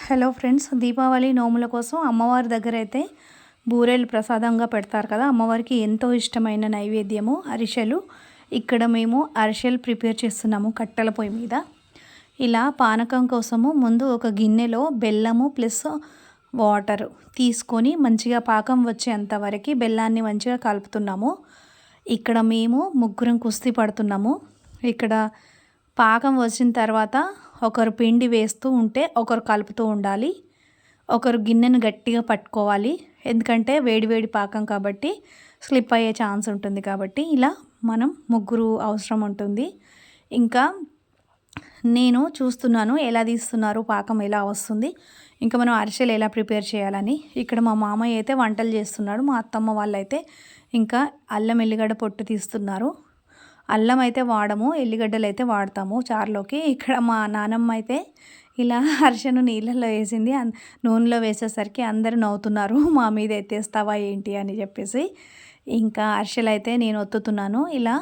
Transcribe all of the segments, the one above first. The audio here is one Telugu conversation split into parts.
హలో ఫ్రెండ్స్, దీపావళి నోముల కోసం అమ్మవారి దగ్గర అయితే బూరెలు ప్రసాదంగా పెడతారు కదా. అమ్మవారికి ఎంతో ఇష్టమైన నైవేద్యము అరిసెలు. ఇక్కడ మేము అరిసెలు ప్రిపేర్ చేస్తున్నాము కట్టెల పొయ్యి మీద. ఇలా పానకం కోసము ముందు ఒక గిన్నెలో బెల్లము ప్లస్ వాటర్ తీసుకొని మంచిగా పాకం వచ్చేంత వరకు బెల్లాన్ని మంచిగా కలుపుతున్నాము. ఇక్కడ మేము ముగ్గురం కుస్తీ పడుతున్నాము. ఇక్కడ పాకం వచ్చిన తర్వాత ఒకరు పిండి వేస్తూ ఉంటే ఒకరు కలుపుతూ ఉండాలి. ఒకరు గిన్నెను గట్టిగా పట్టుకోవాలి, ఎందుకంటే వేడివేడి పాకం కాబట్టి స్లిప్ అయ్యే ఛాన్స్ ఉంటుంది. కాబట్టి ఇలా మనం ముగ్గురు అవసరం ఉంటుంది. ఇంకా నేను చూస్తున్నాను ఎలా తీస్తున్నారు, పాకం ఎలా వస్తుంది, ఇంకా మనం అరిసెలు ఎలా ప్రిపేర్ చేయాలని. ఇక్కడ మా మామయ్య అయితే వంటలు చేస్తున్నాడు, మా అత్తమ్మ వాళ్ళైతే ఇంకా అల్లం ఎల్లిగడ్డ పొట్టు తీస్తున్నారు. అల్లం అయితే వాడము, ఎల్లిగడ్డలు అయితే వాడతాము చారులోకి. ఇక్కడ మా నానమ్మ అయితే ఇలా అరిసెను నీళ్ళల్లో వేసింది, నూనెలో వేసేసరికి అందరూ నవ్వుతున్నారు, మా మీద ఎత్తేస్తావా ఏంటి అని చెప్పేసి. ఇంకా అరిసెలు అయితే నేను ఒత్తుతున్నాను. ఇలా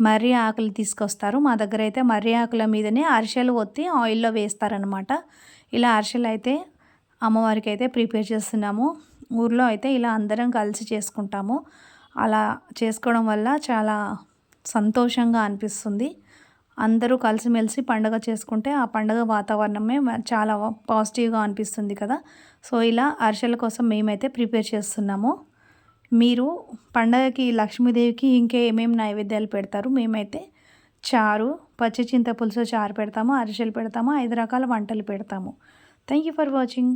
మర్రి ఆకులు తీసుకొస్తారు, మా దగ్గర అయితే మర్రి ఆకుల మీదనే అరిసెలు ఒత్తి ఆయిల్లో వేస్తారనమాట. ఇలా అరిసెలు అయితే అమ్మవారికి అయితే ప్రిపేర్ చేస్తున్నాము. ఊర్లో అయితే ఇలా అందరం కలిసి చేసుకుంటాము. అలా చేసుకోవడం వల్ల చాలా సంతోషంగా అనిపిస్తుంది. అందరూ కలిసిమెలిసి పండుగ చేసుకుంటే ఆ పండుగ వాతావరణమే చాలా పాజిటివ్గా అనిపిస్తుంది కదా. సో ఇలా అరిసెల కోసం మేమైతే ప్రిపేర్ చేస్తున్నాము. మీరు పండగకి లక్ష్మీదేవికి ఇంకేమేమి నైవేద్యాలు పెడతారు? మేమైతే చారు, పచ్చి చింతపులుసు చారు పెడతాము, అరిసెలు పెడతాము, 5 రకాల వంటలు పెడతాము. Thank you for watching.